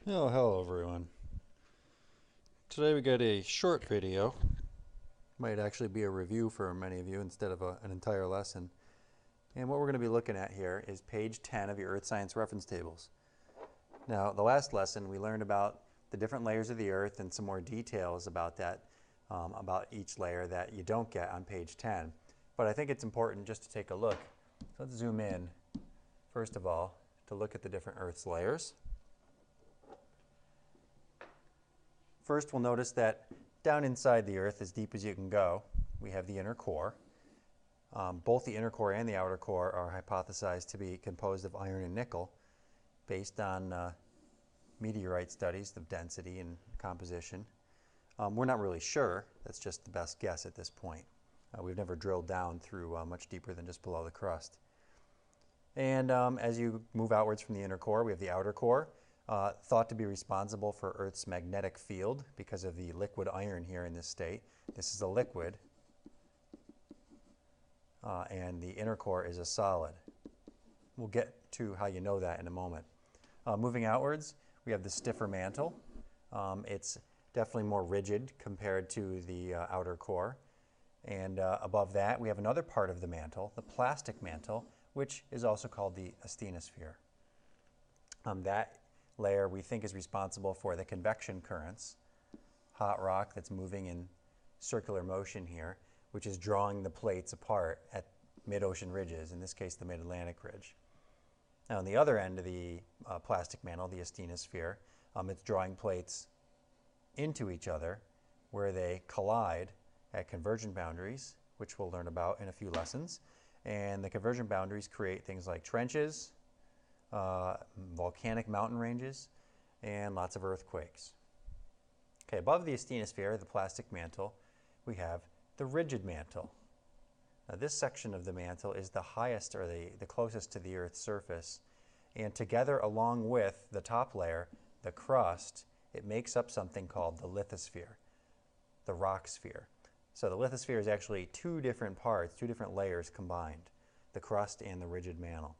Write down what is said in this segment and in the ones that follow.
Oh, hello everyone. Today we got a short video. Might actually be a review for many of you instead of an entire lesson. And what we're going to be looking at here is page 10 of your Earth Science reference tables. Now, the last lesson we learned about the different layers of the Earth and some more details about that, about each layer that you don't get on page 10. But I think it's important just to take a look. So let's zoom in, first of all, to look at the different Earth's layers. First, we'll notice that down inside the Earth, as deep as you can go, we have the inner core. Both the inner core and the outer core are hypothesized to be composed of iron and nickel based on meteorite studies of density and composition. We're not really sure. That's just the best guess at this point. We've never drilled down through much deeper than just below the crust. And as you move outwards from the inner core, we have the outer core. Thought to be responsible for Earth's magnetic field because of the liquid iron here in this state. This is a liquid, and the inner core is a solid. We'll get to how you know that in a moment. Moving outwards, we have the stiffer mantle. It's definitely more rigid compared to the outer core. And above that, we have another part of the mantle, the plastic mantle, which is also called the asthenosphere. That layer we think is responsible for the convection currents, hot rock that's moving in circular motion here, which is drawing the plates apart at mid-ocean ridges, in this case the mid-Atlantic ridge. Now on the other end of the plastic mantle, the asthenosphere, it's drawing plates into each other where they collide at convergent boundaries, which we'll learn about in a few lessons. And the convergent boundaries create things like trenches, volcanic mountain ranges, and lots of earthquakes. Okay, above the asthenosphere, the plastic mantle, we have the rigid mantle. Now this section of the mantle is the highest, or the closest to the Earth's surface, and together along with the top layer, the crust, it makes up something called the lithosphere, the rock sphere. So the lithosphere is actually two different parts, two different layers combined, the crust and the rigid mantle.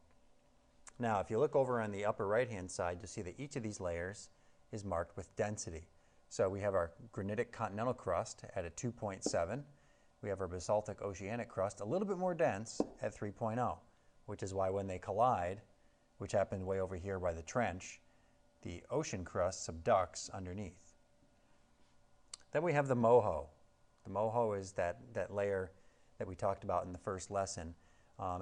Now, if you look over on the upper right-hand side, you'll see that each of these layers is marked with density. So we have our granitic continental crust at a 2.7. We have our basaltic oceanic crust a little bit more dense at 3.0, which is why when they collide, which happened way over here by the trench, the ocean crust subducts underneath. Then we have the moho. The moho is that layer that we talked about in the first lesson.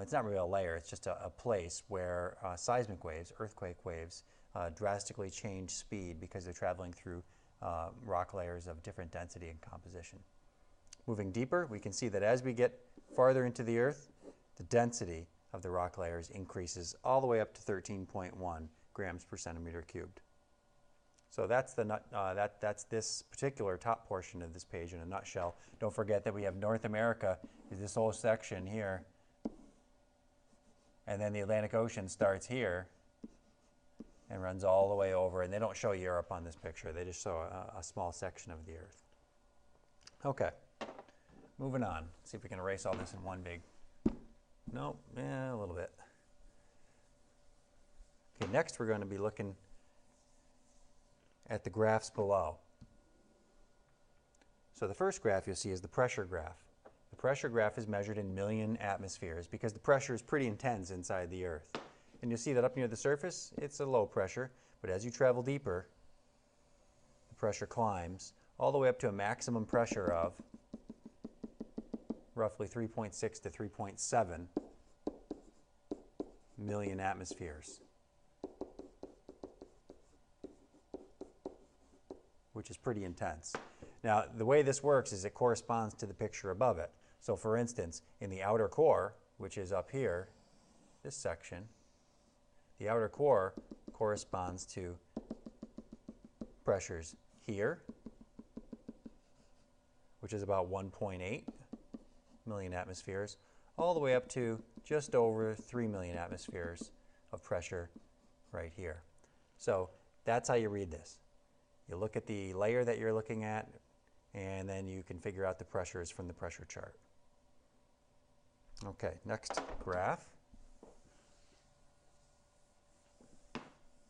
It's not really a layer, it's just a place where seismic waves, earthquake waves, drastically change speed because they're traveling through rock layers of different density and composition. Moving deeper, we can see that as we get farther into the Earth, the density of the rock layers increases all the way up to 13.1 grams per centimeter cubed. So that's that's this particular top portion of this page in a nutshell. Don't forget that we have North America is this whole section here, and then the Atlantic Ocean starts here and runs all the way over. And they don't show Europe on this picture. They just show a small section of the Earth. Okay, moving on. See if we can erase all this in one big. Nope, yeah, a little bit. Okay, next we're going to be looking at the graphs below. So the first graph you'll see is the pressure graph. The pressure graph is measured in million atmospheres because the pressure is pretty intense inside the Earth. And you'll see that up near the surface, it's a low pressure, but as you travel deeper, the pressure climbs all the way up to a maximum pressure of roughly 3.6 to 3.7 million atmospheres, which is pretty intense. Now, the way this works is it corresponds to the picture above it. So for instance, in the outer core, which is up here, this section, the outer core corresponds to pressures here, which is about 1.8 million atmospheres, all the way up to just over 3 million atmospheres of pressure right here. So that's how you read this. You look at the layer that you're looking at, and then you can figure out the pressures from the pressure chart. Okay, next graph.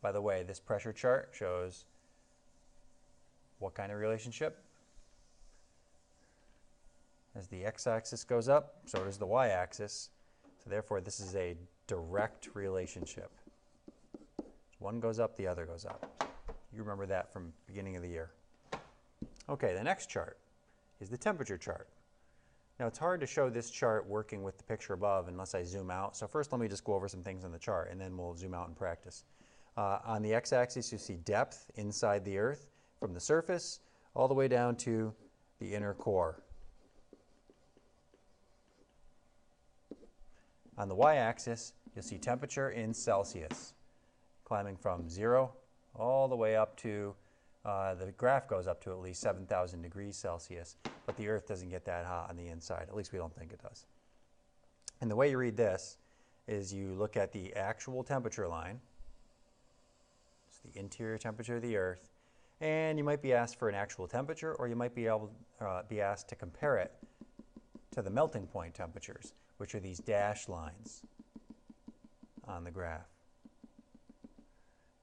By the way, this pressure chart shows what kind of relationship? As the x-axis goes up, so does the y-axis. So therefore, this is a direct relationship. One goes up, the other goes up. You remember that from beginning of the year. Okay, the next chart is the temperature chart. Now, it's hard to show this chart working with the picture above unless I zoom out. So first, let me just go over some things on the chart, and then we'll zoom out and practice. On the x-axis, you see depth inside the Earth from the surface all the way down to the inner core. On the y-axis, you'll see temperature in Celsius, climbing from 0 all the way up to, the graph goes up to at least 7,000 degrees Celsius, but the Earth doesn't get that hot on the inside. At least we don't think it does. And the way you read this is you look at the actual temperature line. It's the interior temperature of the Earth, and you might be asked for an actual temperature, or you might be asked to compare it to the melting point temperatures, which are these dashed lines on the graph.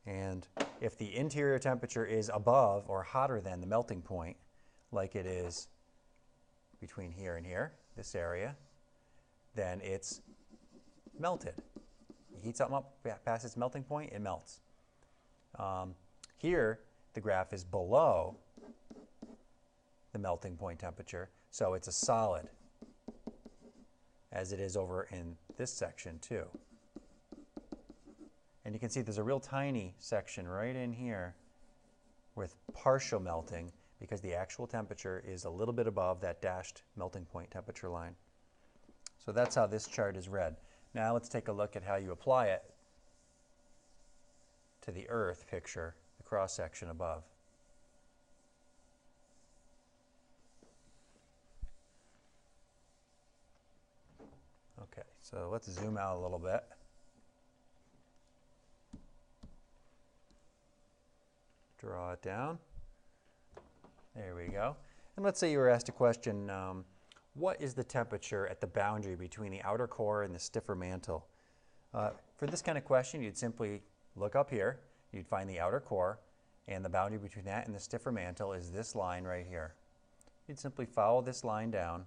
And if the interior temperature is above or hotter than the melting point, like it is between here and here, this area, then it's melted. You heat something up past its melting point, it melts. Here, the graph is below the melting point temperature, so it's a solid, as it is over in this section too. And you can see there's a real tiny section right in here with partial melting because the actual temperature is a little bit above that dashed melting point temperature line. So that's how this chart is read. Now let's take a look at how you apply it to the Earth picture, the cross section above. Okay, so let's zoom out a little bit. Draw it down. There we go. And let's say you were asked a question, what is the temperature at the boundary between the outer core and the stiffer mantle? For this kind of question, you'd simply look up here. You'd find the outer core, and the boundary between that and the stiffer mantle is this line right here. You'd simply follow this line down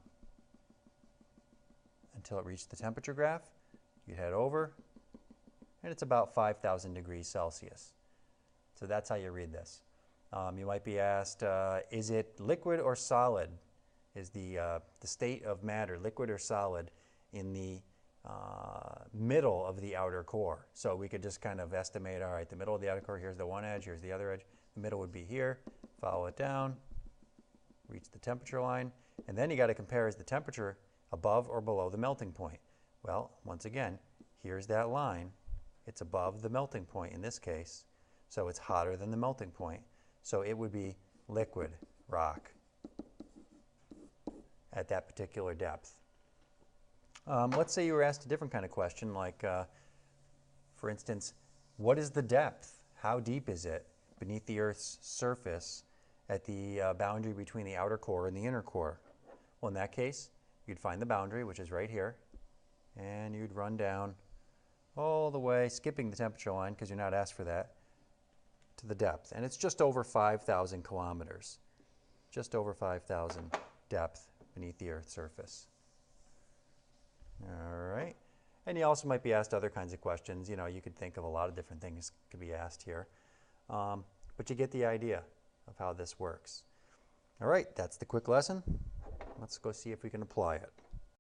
until it reached the temperature graph. You'd head over, and it's about 5,000 degrees Celsius. So that's how you read this. You might be asked, is it liquid or solid? Is the state of matter liquid or solid in the middle of the outer core? So we could just kind of estimate, all right, the middle of the outer core, here's the one edge, here's the other edge. The middle would be here. Follow it down, reach the temperature line, and then you got to compare, is the temperature above or below the melting point? Well, once again, here's that line. It's above the melting point in this case. So it's hotter than the melting point. So it would be liquid rock at that particular depth. Let's say you were asked a different kind of question, like, for instance, what is the depth? How deep is it beneath the Earth's surface at the boundary between the outer core and the inner core? Well, in that case, you'd find the boundary, which is right here, and you'd run down all the way, skipping the temperature line because you're not asked for that, to the depth. And it's just over 5,000 kilometers, just over 5,000 depth beneath the Earth's surface. All right. And you also might be asked other kinds of questions. You know, you could think of a lot of different things could be asked here. But you get the idea of how this works. All right, that's the quick lesson. Let's go see if we can apply it.